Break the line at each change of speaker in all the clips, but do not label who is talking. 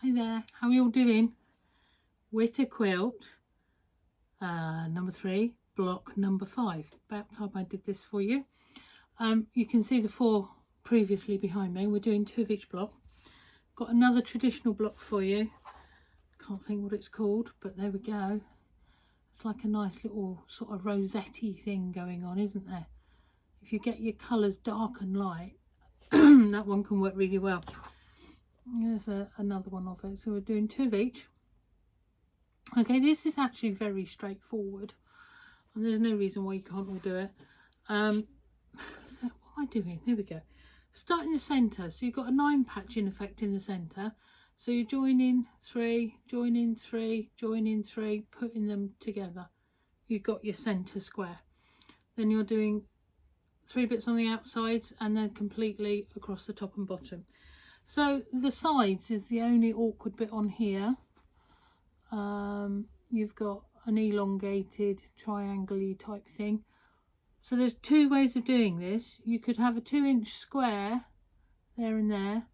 Hi there, how are you all doing? Witter Quilt, number 3, block number 5. About time I did this for you. You can see the 4 previously behind me. We're doing 2 of each block. Got another traditional block for you. Can't think what it's called, but there we go. It's like a nice little sort of rosette-y thing going on, isn't there? If you get your colours dark and light, that one can work really well. There's another one of it. So we're doing 2 of each. Okay, this is actually very straightforward, and there's no reason why you can't all do it. So what am I doing? There we go. Start in the centre. So you've got a 9 patch in effect in the centre. So you join in 3, join in 3, join in 3, putting them together. You've got your centre square. Then you're doing 3 bits on the outsides and then completely across the top and bottom. So the sides is the only awkward bit on here. You've got an elongated triangle-y type thing. So there's 2 ways of doing this. You could have a 2-inch square there and there,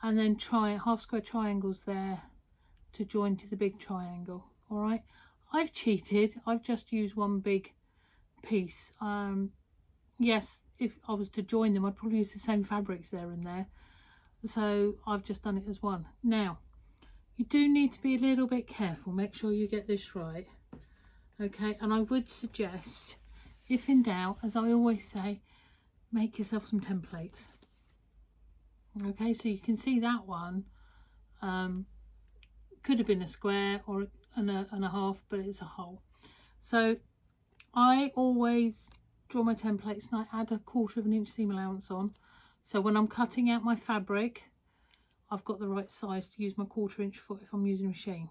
and then half square triangles there to join to the big triangle. All right, I've cheated. I've just used one big piece. Yes, if I was to join them, I'd probably use the same fabrics there and there. So I've just done it as one. Now, you do need to be a little bit careful. Make sure you get this right. Okay, and I would suggest, if in doubt, as I always say, make yourself some templates. Okay, so you can see that one could have been a square or and a half, but it's a hole. So I always draw my templates and I add a 1/4 of an inch seam allowance on. So when I'm cutting out my fabric, I've got the right size to use my 1/4 inch foot if I'm using a machine.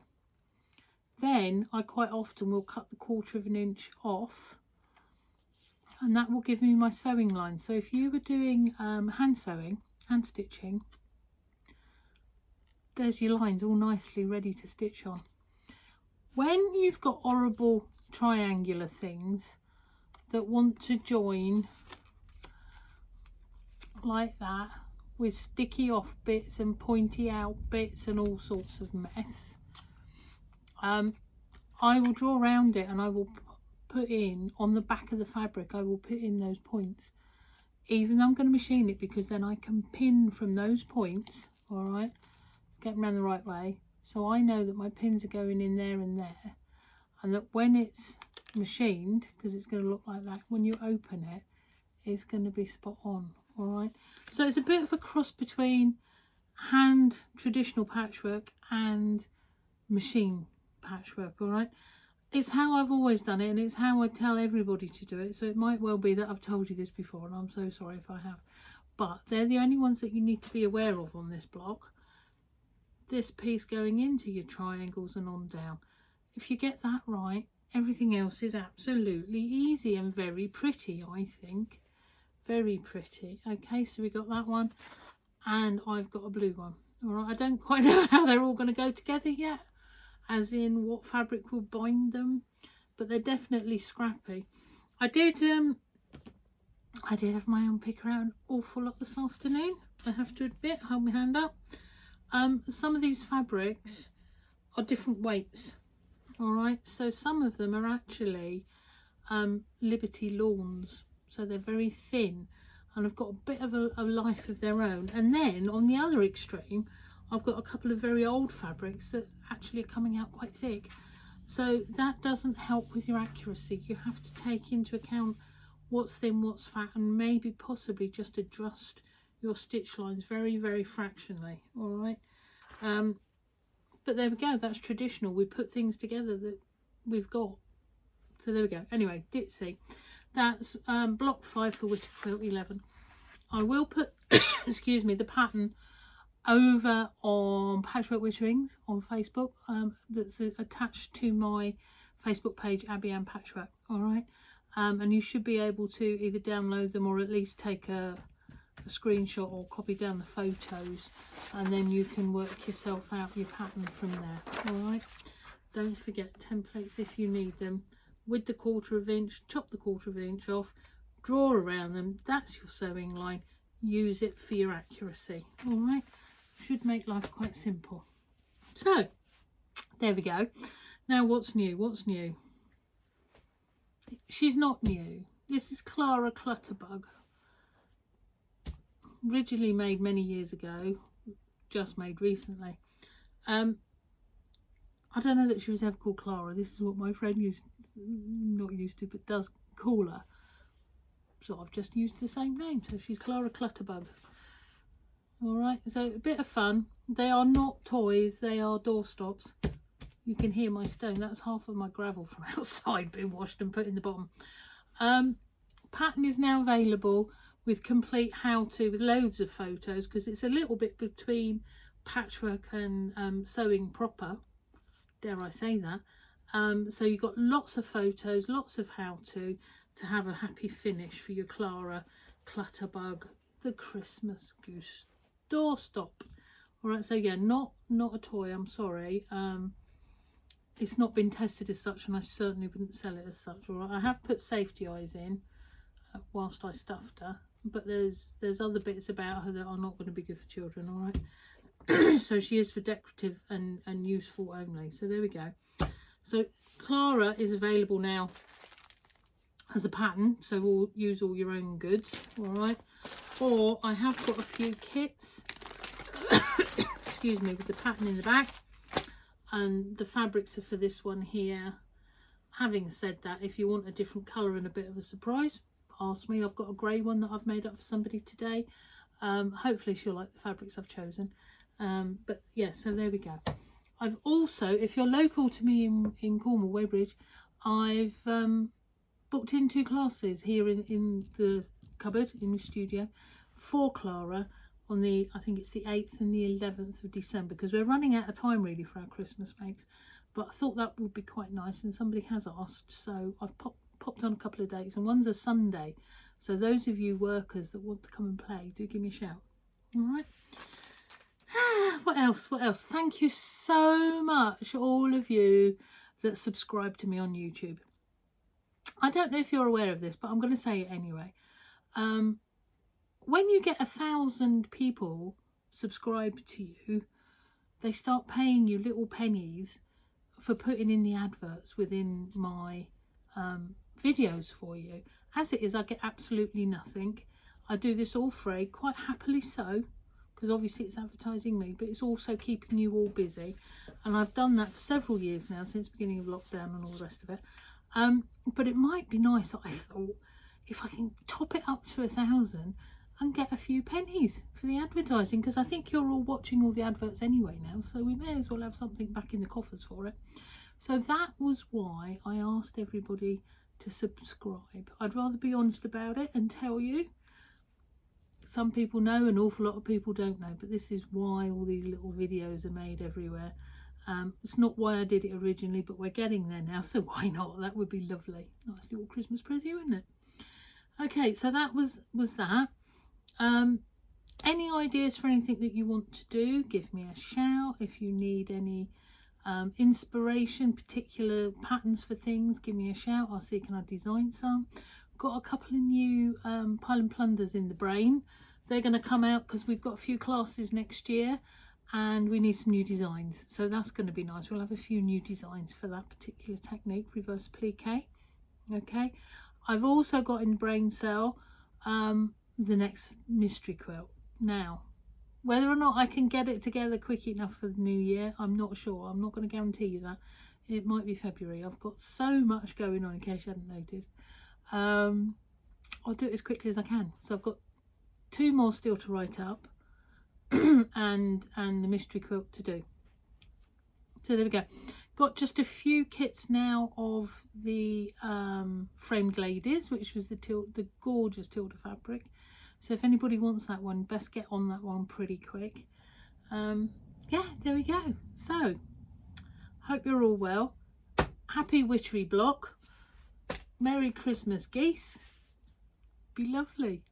Then I quite often will cut the 1/4 of an inch off, and that will give me my sewing line. So if you were doing hand sewing, hand stitching, there's your lines all nicely ready to stitch on. When you've got horrible triangular things that want to join like that with sticky off bits and pointy out bits and all sorts of mess, I will draw around it and I will put in on the back of the fabric, I will put in those points, even though I'm going to machine it, because then I can pin from those points. All right, get them around the right way, so I know that my pins are going in there and there, and that when it's machined, because it's going to look like that, when you open it, it's going to be spot on. All right, so it's a bit of a cross between hand traditional patchwork and machine patchwork. All right, it's how I've always done it, and it's how I tell everybody to do it. So it might well be that I've told you this before, and I'm so sorry if I have, but they're the only ones that you need to be aware of on this block. This piece going into your triangles and on down. If you get that right, everything else is absolutely easy and very pretty, I think. Very pretty. Okay, so we got that one, and I've got a blue one. All right, I don't quite know how they're all going to go together yet, as in what fabric will bind them, but they're definitely scrappy. I did have my own picker out an awful lot this afternoon, I have to admit. Hold my hand up. Some of these fabrics are different weights. All right, so some of them are actually Liberty Lawns, so they're very thin and have got a bit of a life of their own. And then on the other extreme, I've got a couple of very old fabrics that actually are coming out quite thick, so that doesn't help with your accuracy. You have to take into account what's thin, what's fat, and maybe possibly just adjust your stitch lines very, very fractionally. All right, but there we go, that's traditional. We put things together that we've got. So there we go. Anyway, ditzy. That's block 5 for Witter Quilt 11. I will put excuse me, the pattern over on Patchwork Witterings on Facebook. That's attached to my Facebook page, Abby Ann Patchwork. All right, and you should be able to either download them or at least take a screenshot or copy down the photos, and then you can work yourself out your pattern from there. All right, don't forget templates if you need them. With the 1/4 inch, chop the 1/4 inch off, draw around them. That's your sewing line. Use it for your accuracy. All right, should make life quite simple. So there we go. Now what's new? What's new? She's not new. This is Clara Clutterbug. Originally made many years ago, just made recently. I don't know that she was ever called Clara. This is what my friend not used to, but does call her. So I've just used the same name. So she's Clara Clutterbug. Alright, so a bit of fun. They are not toys, they are doorstops. You can hear my stone. That's half of my gravel from outside being washed and put in the bottom. Pattern is now available with complete how-to, with loads of photos, because it's a little bit between patchwork and sewing proper, dare I say that. So you've got lots of photos, lots of how-to have a happy finish for your Clara Clutterbug, the Christmas Goose doorstop. All right, so yeah, not a toy, I'm sorry. It's not been tested as such, and I certainly wouldn't sell it as such. All right, I have put safety eyes in whilst I stuffed her, but there's other bits about her that are not going to be good for children. All right. So she is for decorative and useful only. So there we go. So Clara is available now as a pattern, so we'll use all your own goods. All right. Or I have got a few kits excuse me, with the pattern in the back, and the fabrics are for this one here. Having said that, if you want a different colour and a bit of a surprise, ask me. I've got a grey one that I've made up for somebody today. Hopefully she'll like the fabrics I've chosen. But yeah, so there we go. I've also, if you're local to me in Cornwall, Weybridge, I've booked in 2 classes here in the cupboard in the studio for Clara on the, I think it's the 8th and the 11th of December, because we're running out of time really for our Christmas makes. But I thought that would be quite nice, and somebody has asked, so I've popped on a couple of dates, and one's a Sunday. So those of you workers that want to come and play, do give me a shout. All right. What else? What else? Thank you so much, all of you that subscribe to me on YouTube. I don't know if you're aware of this, but I'm going to say it anyway. When you get 1,000 people subscribe to you, they start paying you little pennies for putting in the adverts within my videos for you. As it is, I get absolutely nothing. I do this all free, quite happily so, because obviously it's advertising me, but it's also keeping you all busy. And I've done that for several years now, since the beginning of lockdown and all the rest of it. But it might be nice, I thought, if I can top it up to 1,000 and get a few pennies for the advertising, because I think you're all watching all the adverts anyway now, so we may as well have something back in the coffers for it. So that was why I asked everybody to subscribe. I'd rather be honest about it and tell you. Some people know, an awful lot of people don't know, but this is why all these little videos are made everywhere. It's not why I did it originally, but we're getting there now, so why not? That would be lovely. Nice little Christmas present, wouldn't it? Okay, so that was that. Any ideas for anything that you want to do, give me a shout. If you need any inspiration, particular patterns for things, give me a shout. I'll see, can I design some. Got a couple of new Pile and Plunders in the brain. They're going to come out because we've got a few classes next year and we need some new designs, so that's going to be nice. We'll have a few new designs for that particular technique, reverse applique. Okay, I've also got in the brain cell the next mystery quilt. Now, whether or not I can get it together quick enough for the new year, I'm not sure. I'm not going to guarantee you that. It might be February. I've got so much going on, in case you hadn't noticed. I'll do it as quickly as I can. So I've got 2 more still to write up and the mystery quilt to do. So there we go. Got just a few kits now of the framed ladies, which was the gorgeous Tilda fabric. So if anybody wants that one, best get on that one pretty quick. Yeah, there we go. So hope you're all well. Happy witchery block. Merry Christmas, geese. Be lovely.